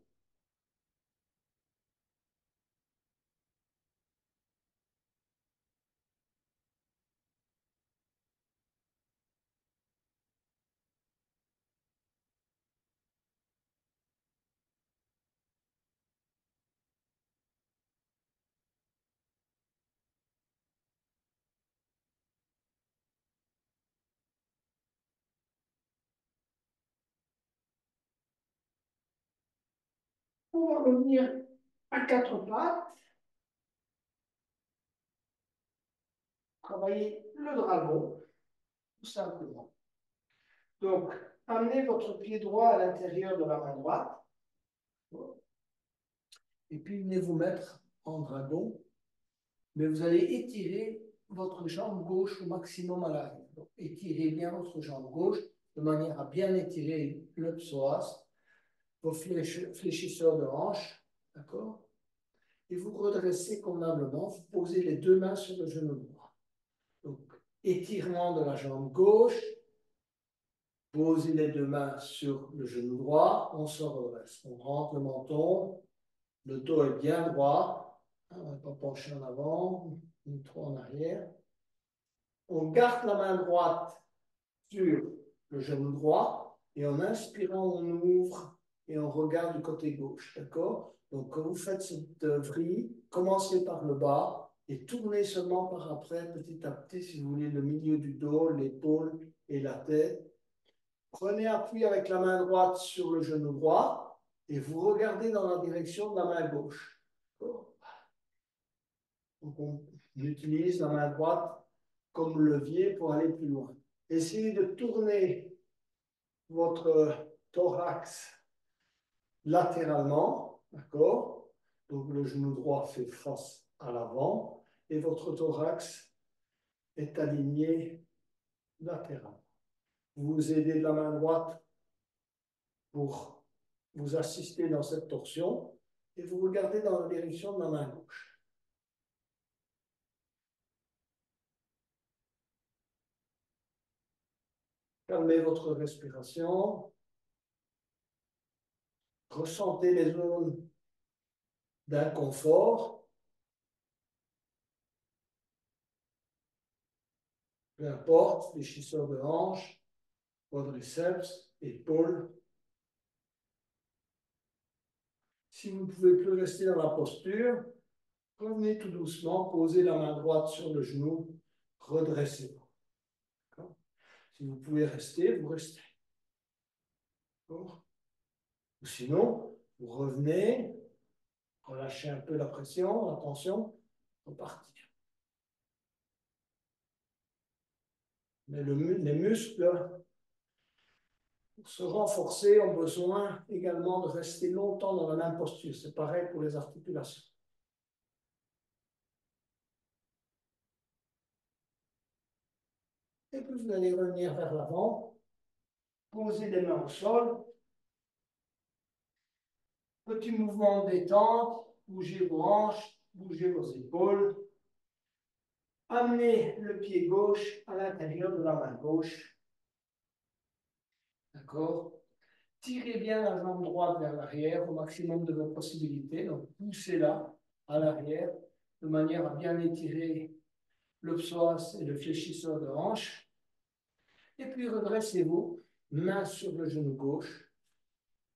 On va revenir à quatre pattes. Travailler le dragon, tout simplement. Donc, amenez votre pied droit à l'intérieur de la main droite. Et puis, venez vous mettre en dragon. Mais vous allez étirer votre jambe gauche au maximum à l'arrière. Donc, étirez bien votre jambe gauche de manière à bien étirer le psoas, vos fléchisseurs de hanche. D'accord? Et vous redressez convenablement. Vous posez les deux mains sur le genou droit. Donc, étirement de la jambe gauche. Posez les deux mains sur le genou droit, on se redresse. On rentre le menton, le dos est bien droit, on n'est pas penché en avant, ni trop en arrière. On garde la main droite sur le genou droit et en inspirant, on ouvre et on regarde du côté gauche. D'accord? Donc, quand vous faites cette vrille, commencez par le bas et tournez seulement par après, petit à petit, si vous voulez, le milieu du dos, l'épaule et la tête. Prenez appui avec la main droite sur le genou droit et vous regardez dans la direction de la main gauche. Donc on utilise la main droite comme levier pour aller plus loin. Essayez de tourner votre thorax latéralement, d'accord? Donc le genou droit fait face à l'avant et votre thorax est aligné latéralement. Vous vous aidez de la main droite pour vous assister dans cette torsion et vous regardez dans la direction de la main gauche. Calmez votre respiration. Ressentez les zones d'inconfort. Peu importe, fléchisseurs de hanche, quadriceps, épaules. Si vous ne pouvez plus rester dans la posture, revenez tout doucement, posez la main droite sur le genou, redressez-vous. Si vous pouvez rester, vous restez. Ou sinon, vous revenez, relâchez un peu la pression, la tension, repartir. Mais les muscles, pour se renforcer, ont besoin également de rester longtemps dans la même posture. C'est pareil pour les articulations. Et puis vous allez revenir vers l'avant, poser les mains au sol, petit mouvement de détente, bougez vos hanches, bougez vos épaules. Amenez le pied gauche à l'intérieur de la main gauche. D'accord? Tirez bien la jambe droite vers l'arrière au maximum de vos possibilités. Donc, poussez-la à l'arrière de manière à bien étirer le psoas et le fléchisseur de hanche. Et puis, redressez-vous, main sur le genou gauche,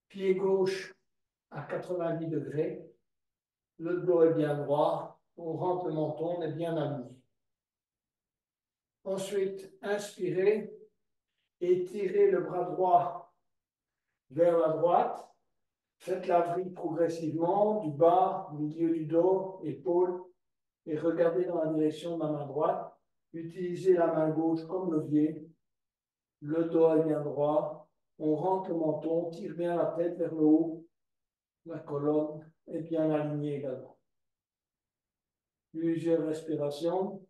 pied gauche à 90 degrés. Le dos est bien droit, on rentre le menton, on est bien aligné. Ensuite, inspirez, étirez le bras droit vers la droite. Faites la vrille progressivement du bas, milieu du dos, épaules, et regardez dans la direction de la main droite. Utilisez la main gauche comme levier. Le dos est bien droit. On rentre le menton, on tire bien la tête vers le haut. La colonne est bien alignée également. Plusieurs respirations.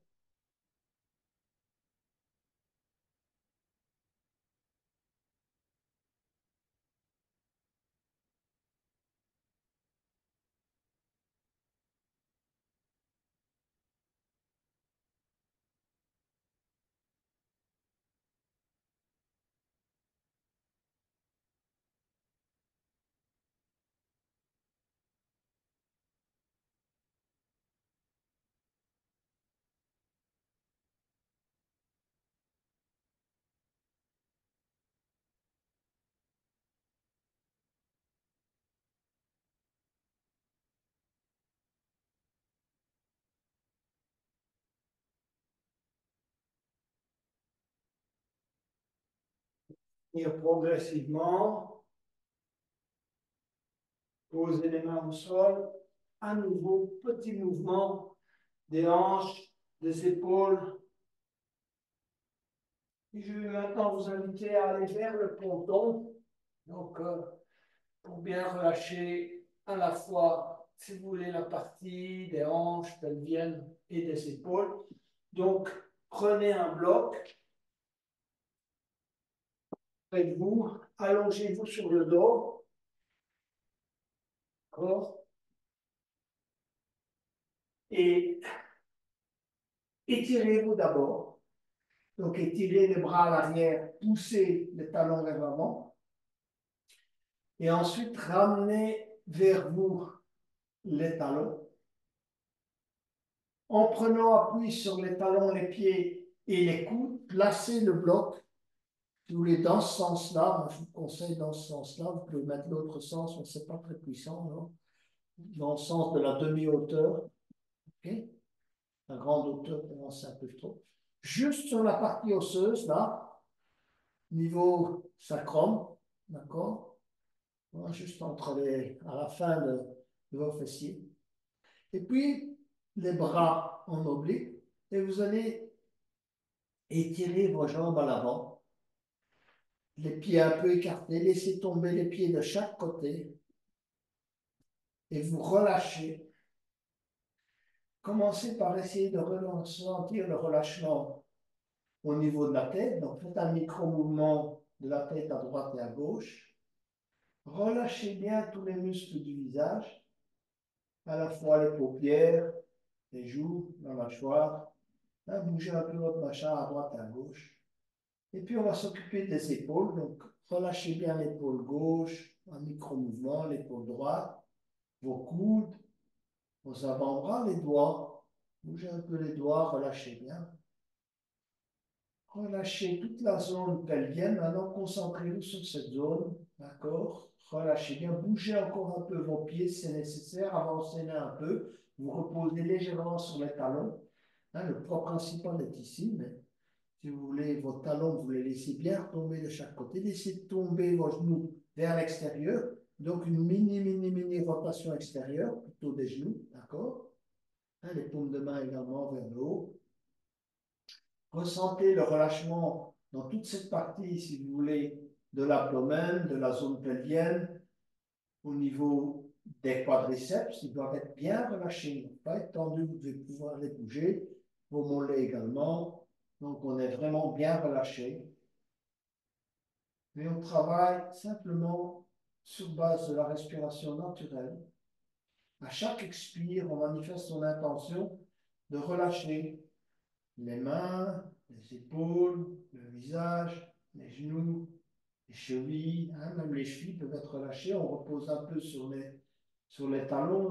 Et progressivement, posez les mains au sol. À nouveau, petit mouvement des hanches, des épaules. Et je vais maintenant vous inviter à aller vers le ponton. Donc, pour bien relâcher à la fois, si vous voulez, la partie des hanches pelviennes et des épaules. Donc, prenez un bloc près de vous, allongez-vous sur le dos, d'accord, et étirez-vous d'abord. Donc, étirez les bras à l'arrière, poussez les talons vers l'avant, et ensuite ramenez vers vous les talons. En prenant appui sur les talons, les pieds et les coudes, placez le bloc. Si vous voulez, dans ce sens-là, moi, je vous conseille dans ce sens-là, vous pouvez mettre l'autre sens, mais ce n'est pas très puissant, non? Dans le sens de la demi-hauteur, ok? La grande hauteur, c'est un peu trop. Juste sur la partie osseuse, là, niveau sacrum, d'accord? Voilà, juste entre à la fin de vos fessiers. Et puis, les bras en oblique, et vous allez étirer vos jambes à l'avant, les pieds un peu écartés, laissez tomber les pieds de chaque côté, et vous relâchez. Commencez par essayer de ressentir le relâchement au niveau de la tête. Donc, faites un micro-mouvement de la tête à droite et à gauche. Relâchez bien tous les muscles du visage, à la fois les paupières, les joues, la mâchoire. Là, bougez un peu votre mâchoire à droite et à gauche. Et puis, on va s'occuper des épaules. Donc, relâchez bien l'épaule gauche, un micro-mouvement, l'épaule droite, vos coudes, vos avant-bras, les doigts. Bougez un peu les doigts, relâchez bien. Relâchez toute la zone pelvienne. Maintenant, concentrez-vous sur cette zone. D'accord? Relâchez bien. Bougez encore un peu vos pieds si c'est nécessaire. Avancez-les un peu. Vous reposez légèrement sur les talons. Hein, le poids principal est ici, mais si vous voulez, vos talons, vous les laissez bien tomber de chaque côté. Laissez tomber vos genoux vers l'extérieur. Donc, une mini rotation extérieure, plutôt des genoux. D'accord? Hein, les paumes de main également vers le haut. Ressentez le relâchement dans toute cette partie, si vous voulez, de l'abdomen, de la zone pelvienne, au niveau des quadriceps. Ils doivent être bien relâchés, ils ne doivent pas être tendus, vous devez pouvoir les bouger. Vos mollets également. Donc, on est vraiment bien relâché. Mais on travaille simplement sur base de la respiration naturelle. À chaque expire, on manifeste son intention de relâcher les mains, les épaules, le visage, les genoux, les chevilles, hein, même les chevilles peuvent être relâchées. On repose un peu sur les talons,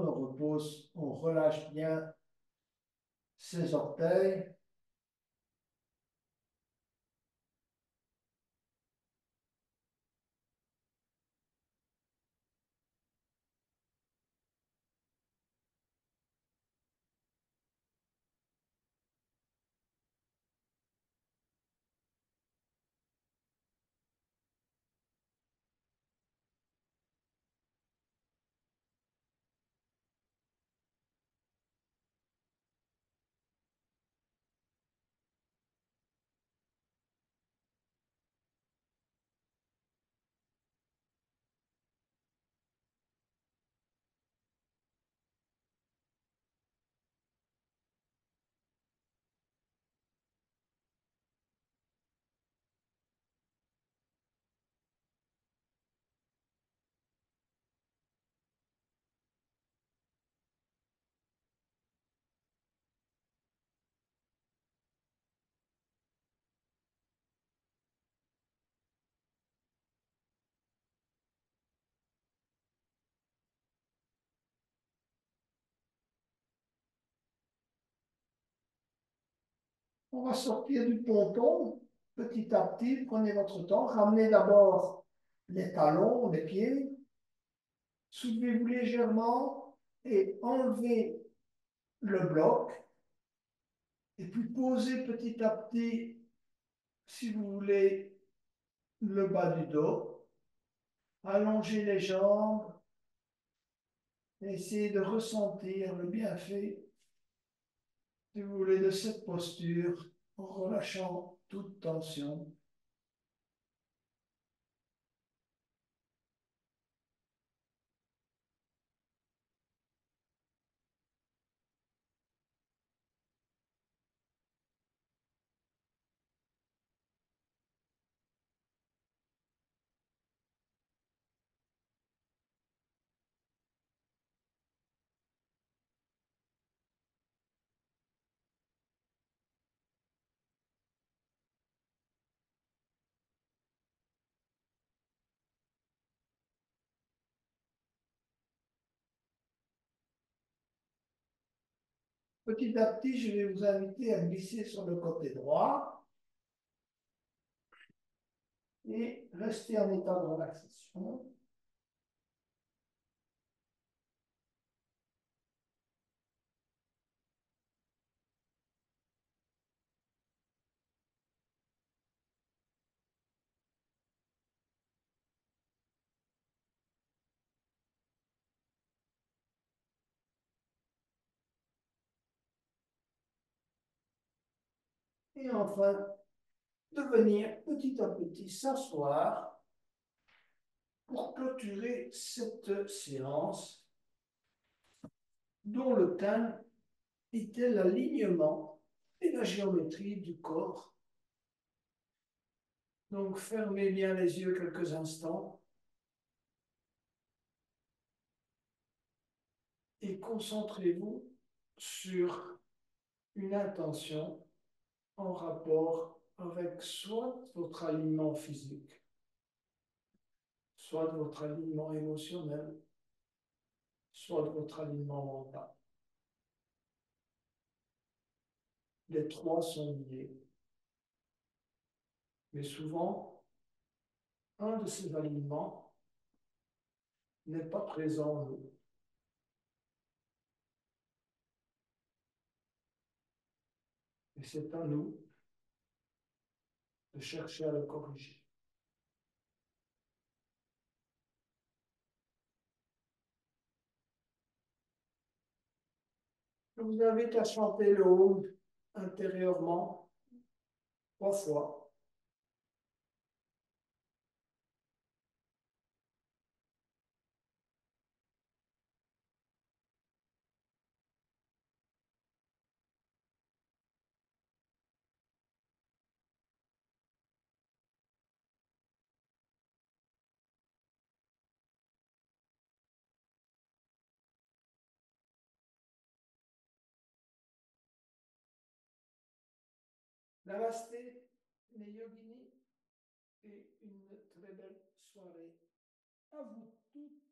on relâche bien ses orteils. On va sortir du ponton petit à petit. Prenez votre temps. Ramenez d'abord les talons, les pieds. Soulevez-vous légèrement et enlevez le bloc. Et puis posez petit à petit, si vous voulez, le bas du dos. Allongez les jambes. Essayez de ressentir le bienfait, si vous voulez, de cette posture en relâchant toute tension. Petit à petit, je vais vous inviter à glisser sur le côté droit et rester en état de relaxation. Et enfin, de venir petit à petit s'asseoir pour clôturer cette séance dont le thème était l'alignement et la géométrie du corps. Donc, fermez bien les yeux quelques instants et concentrez-vous sur une intention en rapport avec soit votre alignement physique, soit votre alignement émotionnel, soit votre alignement mental. Les trois sont liés, mais souvent, un de ces alignements n'est pas présent en nous. Et c'est à nous de chercher à le corriger. Je vous invite à chanter le Om intérieurement 3 fois. Namasté, les yoginis, et une très belle soirée à vous toutes.